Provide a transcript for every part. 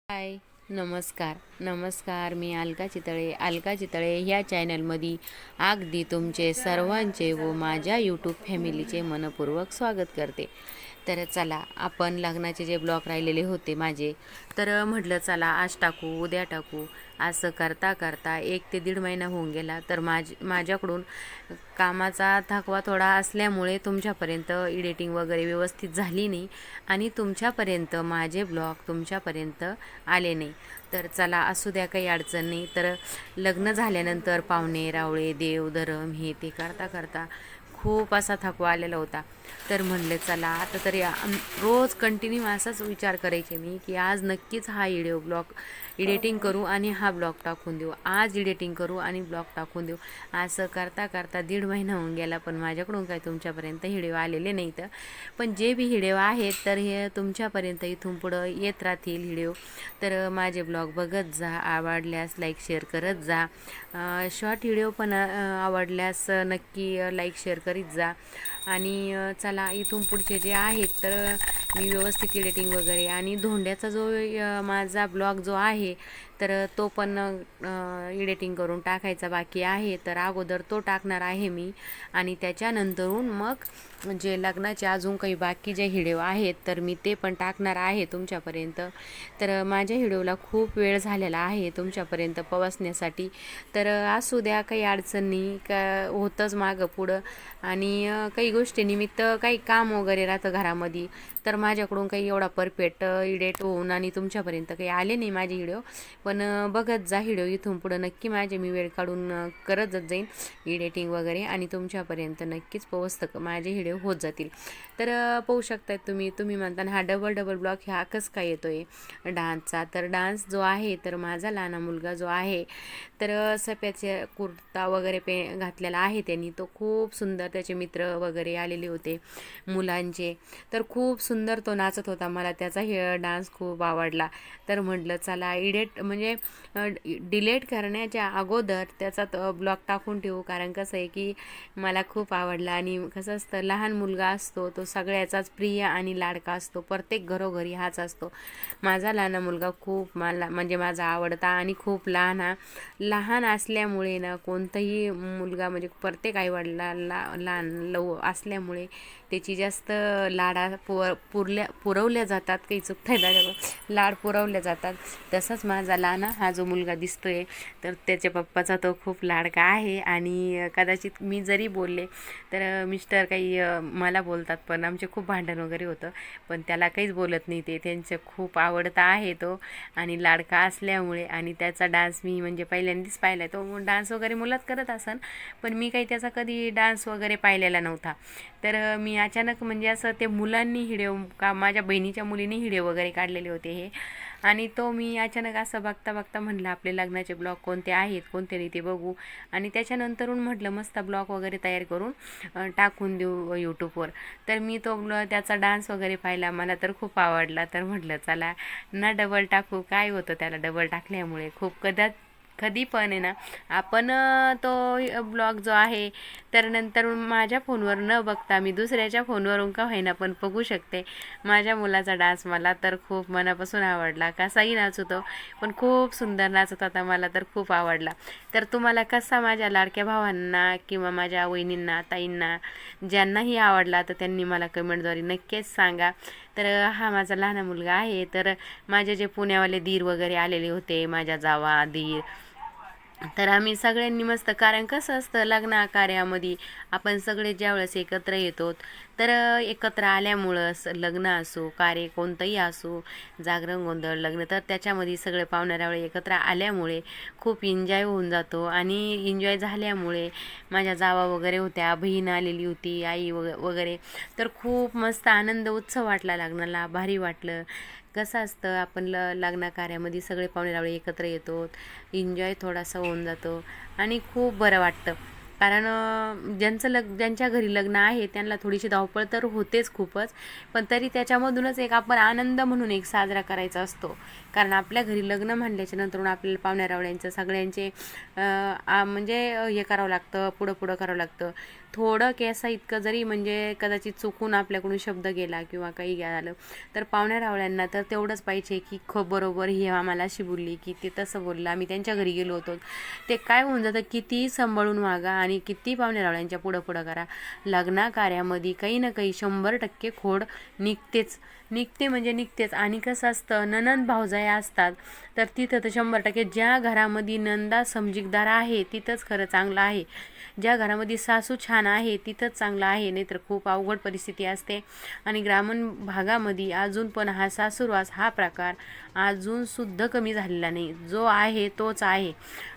हाय, नमस्कार नमस्कार. मी अलका चितळे ह्या चॅनलमध्ये अगदी तुमचे सर्वांचे व माझ्या यूट्यूब फॅमिलीचे मनपूर्वक स्वागत करते. तर चला, आपण लग्नाचे जे ब्लॉग राहिलेले होते माझे, तर म्हटलं चला आज टाकू उद्या टाकू, असं करता करता 1 ते 1.5 महिना होऊन गेला. तर माझ्याकडून कामाचा थकवा थोडा असल्यामुळे तुमच्यापर्यंत एडिटिंग वगैरे व्यवस्थित झाली नाही आणि तुमच्यापर्यंत माझे ब्लॉग तुमच्यापर्यंत आले नाही. तर चला, असू द्या, काही अडचण नाही. तर लग्न झाल्यानंतर पाहुणे रावळे देवधर्म हे ते करता करता खूप असा थकवा आलेला होता. तर म्हणले चला आता तरी रोज कंटिन्यू असाच विचार करायचे मी की आज नक्कीच हा व्हिडिओ ब्लॉग एडिटिंग करू आणि हा ब्लॉग टाकून देऊ, आज एडिटिंग करू आणि ब्लॉग टाकून देऊ. असं करता करता 1.5 महिना होऊन गेला, पण माझ्याकडून काही तुमच्यापर्यंत व्हिडिओ आलेले नाहीत. पण जे बी व्हिडिओ आहेत तर हे तुमच्यापर्यंत इथून पुढं येत राहतील व्हिडिओ. तर माझे ब्लॉग बघत जा, आवडल्यास लाईक शेअर करत जा. शॉर्ट व्हिडिओ पण आवडल्यास नक्की लाईक शेअर करीत जा. आणि चला, इथून पुढचे जे आहेत तर मी व्यवस्थित एडिटिंग वगैरे आणि धोंड्याचा जो माझा ब्लॉग जो आहे तर तो पण एडिटिंग करून टाकायचा बाकी आहे. तर अगोदर तो टाकणार आहे मी आणि त्याच्यानंतरून मग जे लग्नाचे अजून काही बाकी जे व्हिडिओ आहेत तर मी ते पण टाकणार आहे तुमच्यापर्यंत. तर माझ्या व्हिडिओला खूप वेळ झालेला आहे तुमच्यापर्यंत पोहोचण्यासाठी. तर असू द्या, काही अडचण नाही, का होतंच मागं पुढं. आणि काही गोष्टी निमित्त काही काम वगैरे राहतं घरामध्ये, तर माझ्याकडून काही एवढा परफेक्ट एडिट होऊन आणि तुमच्यापर्यंत काही आले नाही माझे व्हिडिओ. पण बघत जा व्हिडिओ, इथून पुढं नक्की मी वेळ काढून करतच जाईन एडिटिंग वगैरे आणि तुमच्यापर्यंत नक्कीच पोहोचतं माझे व्हिडिओ होत जातील. तर पाहू शकताय तुम्ही म्हणता हा डबल ब्लॉग ह्या कसं काय येतो आहे डान्सचा. तर डान्स जो आहे तर माझा लहान मुलगा जो आहे तर सप्याचे कुर्ता वगैरे घातलेला आहे त्यांनी, तो खूप सुंदर, त्याचे मित्र वगैरे आलेले होते मुलांचे, तर खूप सुंदर तो नाचत होता. मला त्याचा हे डान्स खूप आवडला. तर म्हटलं चला म्हणजे डिलीट करण्याच्या अगोदर त्याचा ब्लॉग टाकून ठेवू, कारण कसं आहे की मला खूप आवडला. आणि कसं असतं, लहान मुलगा असतो तो सगळ्याचाच प्रिय आणि लाडका असतो, प्रत्येक घरोघरी हाच असतो. माझा लहान मुलगा खूप मला म्हणजे माझा आवडता आणि खूप लहान असल्यामुळे ना, कोणताही मुलगा म्हणजे प्रत्येक आईवडिलाला लहान असल्यामुळे त्याची जास्त लाडा पुरवल्या जातात, काही चुकता लाड पुरवल्या जातात. तसंच माझा लहाना हा जो मुलगा दिसतोय तर त्याच्या पप्पाचा तो खूप लाडका आहे. आणि कदाचित मी जरी बोलले तर मिस्टर काही मला बोलतात, पण आमचे खूप भांडण वगैरे होतं, पण त्याला काहीच बोलत नाही. ते त्यांचं खूप आवडता आहे तो आणि लाडका असल्यामुळे. आणि त्याचा डान्स मी म्हणजे पहिल्यांदाच पाहिला आहे. तो डान्स वगैरे मुलात करत असन, पण मी काही त्याचा कधी डान्स वगैरे पाहिलेला नव्हता. तर मी अचानक म्हणजे असं ते मुलांनी व्हिडिओ का माझ्या बहिणीच्या मुलींनी व्हिडिओ वगैरे काढलेले होते हे, आणि तो मी अचानक असं बघता बघता म्हटलं आपले लग्नाचे ब्लॉग कोणते आहेत कोणते नाही ते बघू. आणि त्याच्यानंतरून म्हटलं मस्त ब्लॉग वगैरे तयार करून टाकून देऊ यूट्यूबवर. तर मी त्याचा डान्स वगैरे पाहिला, मला तर खूप आवडला. तर म्हटलं चला ना डबल टाकू, काय होतं त्याला डबल टाकल्यामुळे. कधी पण आहे ना आपण तो ब्लॉग जो आहे तर नंतर माझ्या फोनवर न बघता मी दुसऱ्याच्या फोनवरून का होईना पण बघू शकते. माझ्या मुलाचा डान्स मला तर खूप मनापासून आवडला, कसाही नाचतो पण खूप सुंदर नाचत होता, मला तर खूप आवडला. तर तुम्हाला कसा माझ्या लाडक्या भावांना किंवा माझ्या वहिनींना ताईंना ज्यांनाही आवडला तर त्यांनी मला कमेंटद्वारे नक्कीच सांगा. तर हा माझा लहान मुलगा आहे. तर माझे जे पुण्यावाले दीर वगैरे आलेले होते, माझ्या जावा दीर, तर आम्ही सगळ्यांनी मस्त, कारण कसं असतं लग्न कार्यामध्ये आपण सगळे ज्यावेळेस एकत्र येतो तर एकत्र आल्यामुळं लग्न असो कार्य कोणतंही असो, जागरण गोंधळ लग्न, तर त्याच्यामध्ये सगळे पाहुण्यारावळे एकत्र आल्यामुळे खूप एन्जॉय होऊन जातो. आणि एन्जॉय झाल्यामुळे माझ्या जावा वगैरे होत्या, बहीण आलेली होती, आई वगैरे, तर खूप मस्त आनंद उत्सव वाटला लग्नाला, भारी वाटलं. कसं असतं आपण लग्न कार्यामध्ये सगळे पाहुणेरावळे एकत्र येतो, एन्जॉय थोडासा होऊन जातो आणि खूप बरं वाटतं. कारण ज्यांच्या घरी लग्न आहे त्यांना थोडीशी धावपळ तर होतेच खूपच, पण तरी त्याच्यामधूनच एक आपण आनंद म्हणून एक साजरा करायचा असतो. कारण आपल्या घरी लग्न म्हणल्याच्या नंतर आपल्याला पाहुण्यारावळ्यांचं सगळ्यांचे म्हणजे हे करावं लागतं, पुढं करावं लागतं. थोडं केसा इतकं जरी म्हणजे कदाचित चुकून आपल्याकडून शब्द गेला किंवा काही झालं तर पाहुण्या रावळ्यांना तर तेवढंच पाहिजे की बरोबर ही आम्हाला अशी बोलली की ते तसं बोललं. आम्ही त्यांच्या घरी गेलो होतो, ते काय होऊन जातं, किती सांभाळून वागा आणि किती पाहुण्या रावळ्यांच्या पुढं करा, लग्ना कार्यामध्ये काही ना काही 100% खोड निघते म्हणजे निघतेच. आणि कसं असतं, ननंद भावजाया असतात तर तिथं तर 100% ज्या घरामध्ये नंदा समजीकदार आहे तिथंच खरं चांगलं आहे, ज्या घरामध्ये सासू छान आहे तिथंच चांगलं आहे, नाहीतर खूप अवघड परिस्थिती असते. आणि ग्रामीण भागामध्ये अजून पण हा सासूरवास हा प्रकार अजूनसुद्धा कमी झालेला नाही, जो आहे तोच आहे.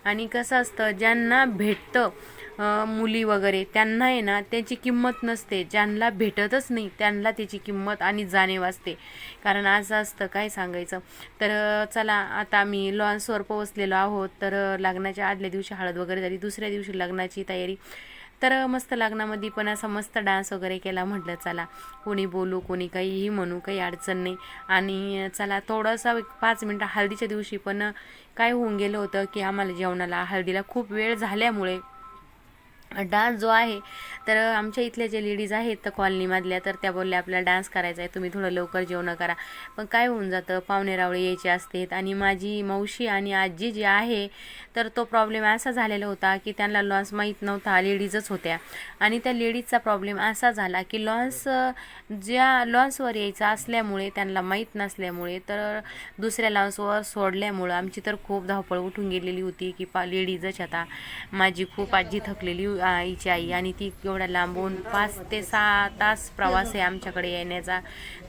आणि कसं असतं, ज्यांना भेटतं मुली वगैरे त्यांना आहे ना त्याची किंमत नसते, ज्यांना भेटतच नाही त्यांना त्याची किंमत आणि जाणीव असते. कारण असं असतं, काय सांगायचं. तर चला आता आम्ही लॉन्सवर पोहोचलेलो आहोत. तर लग्नाच्या आदल्या दिवशी हळद वगैरे झाली, दुसऱ्या दिवशी लग्नाची तयारी. तर मस्त लग्नामध्ये पण असा मस्त डान्स वगैरे केला. म्हटलं चला कोणी बोलू कोणी काहीही म्हणू, काही अडचण नाही. आणि चला थोडंसं 5 मिनटं हळदीच्या दिवशी पण काय होऊन गेलं होतं की आम्हाला जेवणाला हळदीला खूप वेळ झाल्यामुळे डान्स जो आहे, तर आमच्या इथल्या ज्या लेडीज आहेत तर कॉलनीमधल्या, तर त्या बोलल्या आपल्याला डान्स करायचा आहे, तुम्ही थोडं लवकर जेवण करा. पण काय होऊन जातं, पाहुणे रावळे यायचे असतात. आणि माझी मावशी आणि आजी जी आहे तर तो प्रॉब्लेम असा झालेला होता की त्यांना लॉन्स माहीत नव्हता, लेडीजच होत्या. आणि त्या लेडीजचा प्रॉब्लेम असा झाला की ज्या लॉन्सवर यायचं असल्यामुळे त्यांना माहीत नसल्यामुळे तर दुसऱ्या लॉन्सवर सोडल्यामुळं आमची तर खूप धावपळ उठून गेलेली होती की लेडीजच. आता माझी खूप आजी थकलेली आईची आई, आणि ती एवढ्या लांबून 5 ते 6 तास प्रवास आहे आमच्याकडे येण्याचा.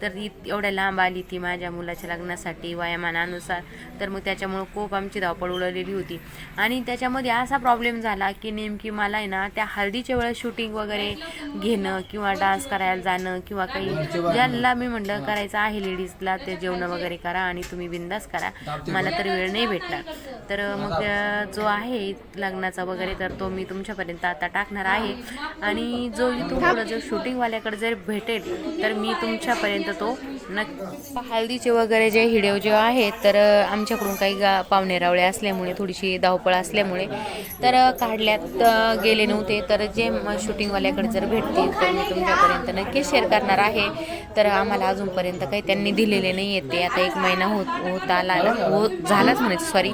तर एवढ्या लांब आली ती माझ्या मुलाच्या लग्नासाठी वयामानानुसार. तर मग त्याच्यामुळं खूप आमची धावपळ उडवलेली होती. आणि त्याच्यामध्ये असा प्रॉब्लेम झाला की नेमकी मला आहे ना त्या हळदीच्या वेळेस शूटिंग वगैरे घेणं किंवा डान्स करायला जाणं किंवा काही, ज्यांना मी म्हटलं करायचं आहे लेडीजला ते जेवण वगैरे करा आणि तुम्ही बिंदास करा, मला तर वेळ नाही भेटणार. तर मग जो आहे लग्नाचा वगैरे तर तो मी तुमच्यापर्यंत आता टाकणार आहे. आणि जो इथून पुढं जो शूटिंगवाल्याकडे जर भेटेल तर मी तुमच्यापर्यंत तो हळदीचे वगैरे जे व्हिडिओ जे आहेत तर आमच्याकडून काही पाहुणे रावळे असल्यामुळे थोडीशी धावपळ असल्यामुळे तर काढल्यात गेले नव्हते. तर जे शूटिंगवाल्याकडे जर भेटतील तर मी तुमच्यापर्यंत नक्की शेअर करणार आहे. तर आम्हाला अजूनपर्यंत काही त्यांनी दिलेले नाही आहेत. ते आता 1 महिना झालाच म्हणायचं, सॉरी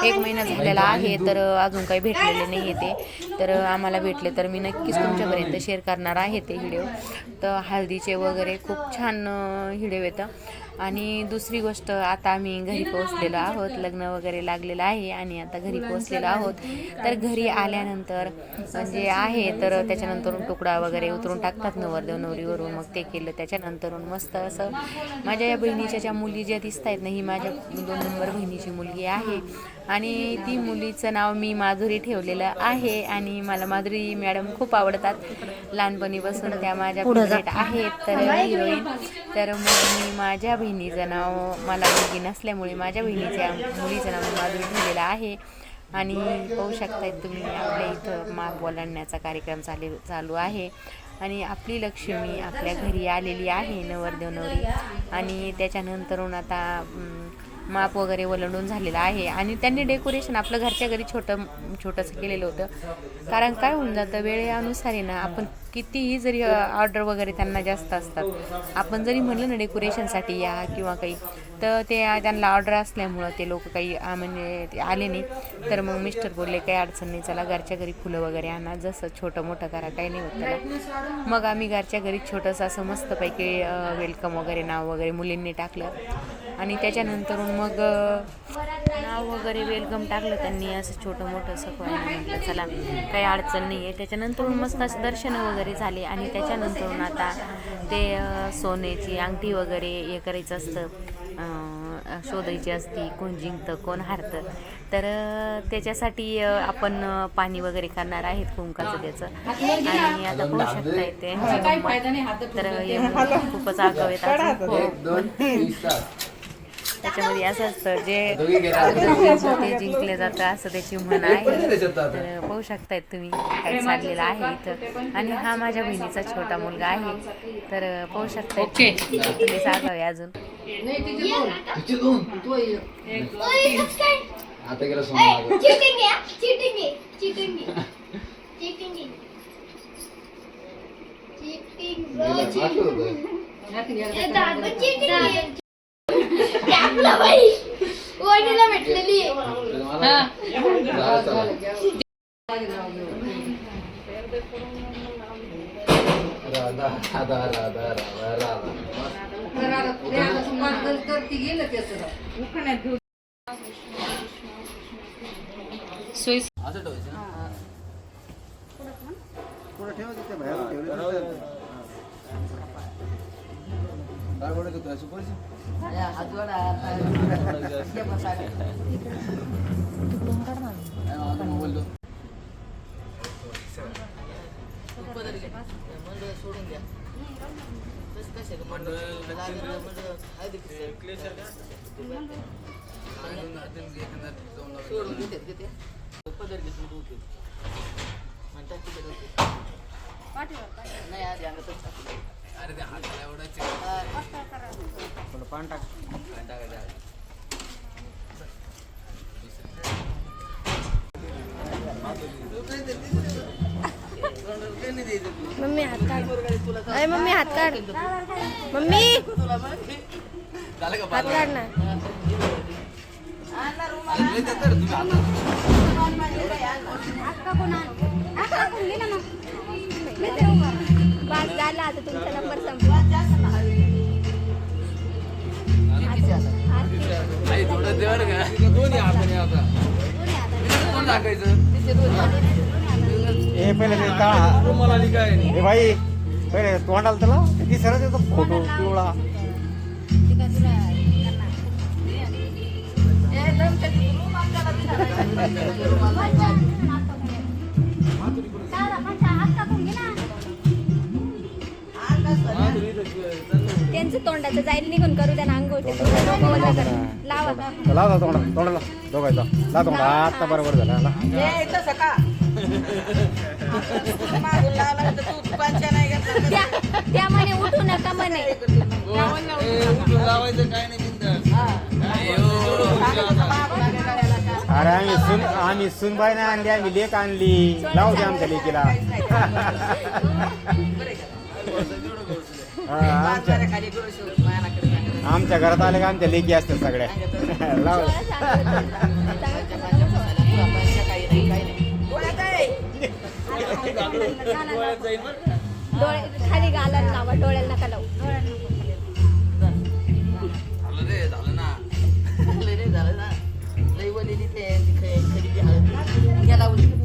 1 महिना झालेला आहे. तर अजून काही भेटलेले नाही आहे ते. तर आम्हाला भेटले तर मी नक्कीच तुमच्यापर्यंत शेअर करणार आहे ते व्हिडिओ. तर हळदीचे वगैरे खूप छान व्हिडिओ येतं. आणि दुसरी गोष्ट, आता आम्ही घरी पोहोचलेलो आहोत, लग्न वगैरे लागलेलं आहे आणि आता घरी पोहोचलेलो आहोत. तर घरी आल्यानंतर जे आहे तर त्याच्यानंतर तुकडा वगैरे उतरून टाकतात नवरदेव नवरीवरून, मग ते केलं. त्याच्यानंतरून मस्त असं माझ्या या बहिणीच्या ज्या मुली ज्या दिसत आहेत ना, ही माझ्या 2 नंबर बहिणीची मुलगी आहे. आणि ती मुलीचं नाव मी माधुरी ठेवलेलं आहे. आणि मला माधुरी मॅडम खूप आवडतात, लहानपणीपासून त्या माझ्या फेवरेट आहेत तर हिरोईन. तर मग मी माझ्या बहिणीचं नाव, मला मुलगी नसल्यामुळे माझ्या मुलीचं नाव मी माधुरी ठेवलेलं आहे. आणि पाहू शकताय तुम्ही आपल्या इथं माप ओलांडण्याचा कार्यक्रम चालू आहे. आणि आपली लक्ष्मी आपल्या घरी आलेली आहे, नवरदेव नवरी. आणि त्याच्यानंतरून आता माप वगैरे ओलांडून झालेलं आहे. आणि त्यांनी डेकोरेशन आपलं घरच्या घरी छोटंसं केलेलं होतं. कारण काय होऊन जातं, वेळेनुसार ना आपण कितीही जरी ऑर्डर वगैरे त्यांना जास्त असतात, आपण जरी म्हणलं ना डेकोरेशनसाठी या किंवा काही, तर ते त्यांना ऑर्डर असल्यामुळं ते लोक काही म्हणजे ते आले नाही. तर मग मिस्टर बोलले काही अडचण नाही, चला घरच्या घरी फुलं वगैरे आणा, जसं छोटं मोठं करा, काही नाही होत त्याला. मग आम्ही घरच्या घरी छोटंसं असं मस्तपैकी वेलकम वगैरे नाव वगैरे मुलींनी टाकलं. आणि त्याच्यानंतरून मग नाव वगैरे वेलकम टाकलं त्यांनी, असं छोटं मोठं सगळं. म्हटलं चला काही अडचण नाही आहे. त्याच्यानंतरून मस्त असं दर्शनं वगैरे झाले. आणि त्याच्यानंतरून आता ते सोन्याची अंगठी वगैरे हे करायचं असतं, शोधायची असती, कोण जिंकतं कोण हारतं. तर त्याच्यासाठी आपण पाणी वगैरे करणार आहेत कुंकाचं त्याचं. आणि आता पाहू शकताय ते तर खूपच आगाव येतात. त्याच्यामध्ये असं असतं, जे ते जिंकले जातं असं त्याची म्हण आहे. तर पाहू शकतायत तुम्ही काय चाललेलं आहे इथं. आणि हा माझ्या बहिणीचा छोटा मुलगा आहे. तर पाहू शकताय तुम्ही सांगावे अजून. वडीला भेटलेली राधा राधा राधा राधा सोयी असं ठेवायचं पुढे ठेवायचं ते बाहेर ठेवलं काय बोलत होतो असं पैसे मोबाईल दो सोडून द्या अरे ते हाताला एवढा पान टाक मम्मी हात काढ अरे मम्मी हात काढ मम्मी हात काढ ना बस झाला आता तुमचा नंबर संपला थोडं देवर का दोन्ही आपण आता कोण टाकायचं हे पहिले ते काळा रुमाला आली काय हे भाई पहिले तोंडाला त्याला किती सरळ येतो फोटो पिवळा त्यांचं तोंडाचं जाईल निघून करू त्यांना अंघोळ लावा लावा तोंडाला दोघायचा ला तोंडा आता बरोबर झाला ना त्या म्हणे उठू नका म्हणे लावायचं काय नाही अरे आम्ही सुनबाई नाही आणली आम्ही लेक आणली लावू दे आमच्या लेकीला आमच्या घरात आले का आमच्या लेकी असतात सगळ्या लाव डोळे खाली गालात लावा डोळ्याला नका लावू झालं ना झालं ना लई वलेली ते खरेदी हळद घ्या लावून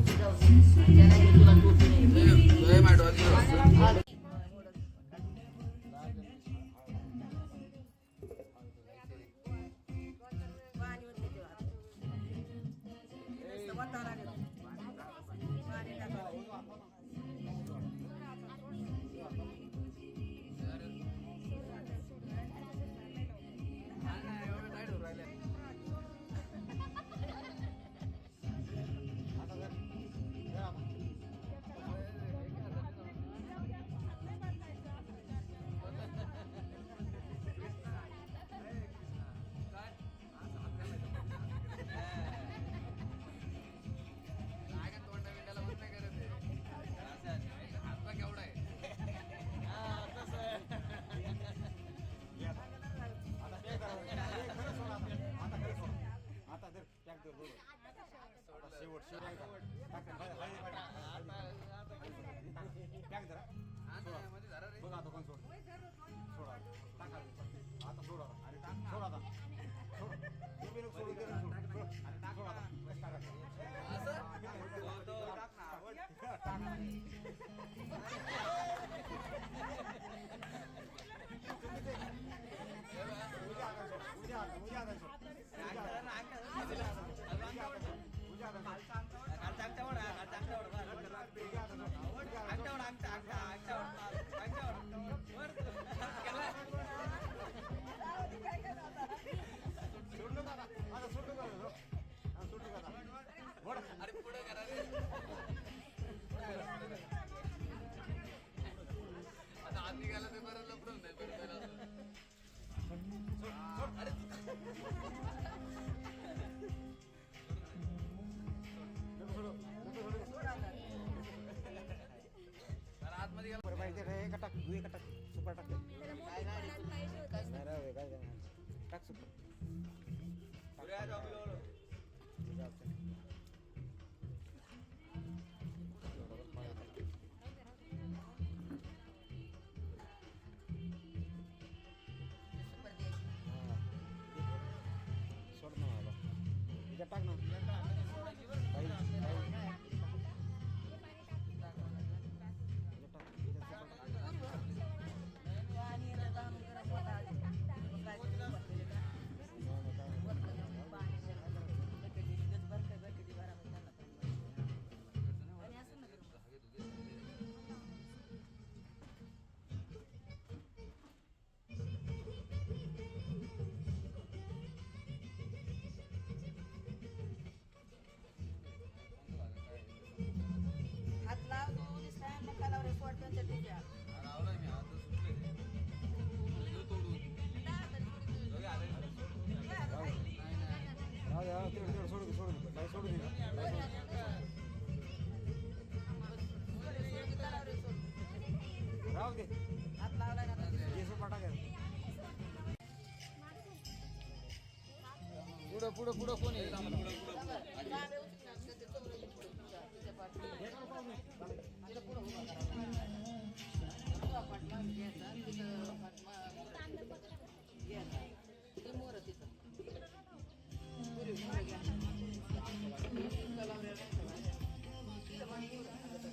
टाक एका टाक तू एका टाक सुपर टाक काय गाडी नाही राहू दे काय करणार टाक सुपर सुपर द्यायची. सोड ना मला तिच्यात टाक ना काही आणि याला जाऊन गरम होता आधी. मग काय ते बसलेले का? बकेटी दिवसभर काय बकेटी भरामध्ये त्यांना पाणी. आणि असं नका करू. हात लाव तू दिसताय मग कालावर सोड त्यांच्या टिक्या. राहू दे तेवढं सोडू दे काही सोडू दे राहू दे हात लावलाय ना आता दिसतंय. ये सुपर टाक पुढं कोण आहे जांभळे उचलून ना, ते चोरले पुढं तिच्या पाठीमागे. आता पुढं उभा करावा. तुझा पाठीमागे घ्यायचा, तिथं पाठीमागे घ्यायचा. ते मोरं तिथं. पुरी मोरं घ्या. कलावऱ्याला नाही ठेवायचं. तिथं पाणी मोरं घालायचं.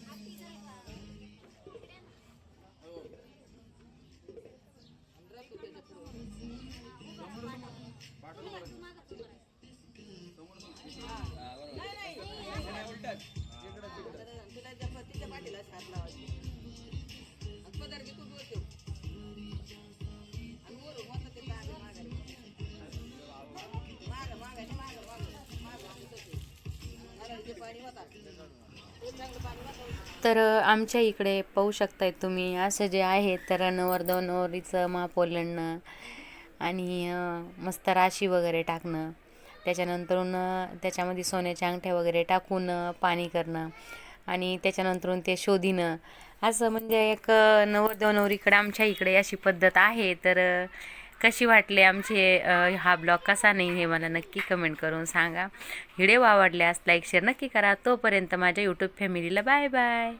हो. आणि राखू त्याच्या पुढं. तुला तिच्या पाठीला हात लावायचे आणि पदर घे तू बोलतो आणि वरून होतं ते तांबे मागायचे पाणी होता ते चांगलं पाणी होतं. तर आमच्या इकडे पाहू शकताय तुम्ही असं जे आहे तर नवरदेव नवरीचं माप ओलांडणं आणि मस्त राशी वगैरे टाकणं, त्याच्यानंतरून त्याच्यामध्ये सोन्याच्या अंगठ्या वगैरे टाकून पाणी करणं आणि त्याच्यानंतरून ते शोधिणं, असं म्हणजे एक नवरदेव नवरीकडे आमच्या इकडे अशी पद्धत आहे. तर कशी वाटले आमचे हा ब्लॉग कसा नाही हे मला नक्की कमेंट करून सांगा. व्हिडिओ आवडल्यास लाईक शेअर नक्की करा. तोपर्यंत माझ्या यूट्यूब फॅमिलीला बाय बाय.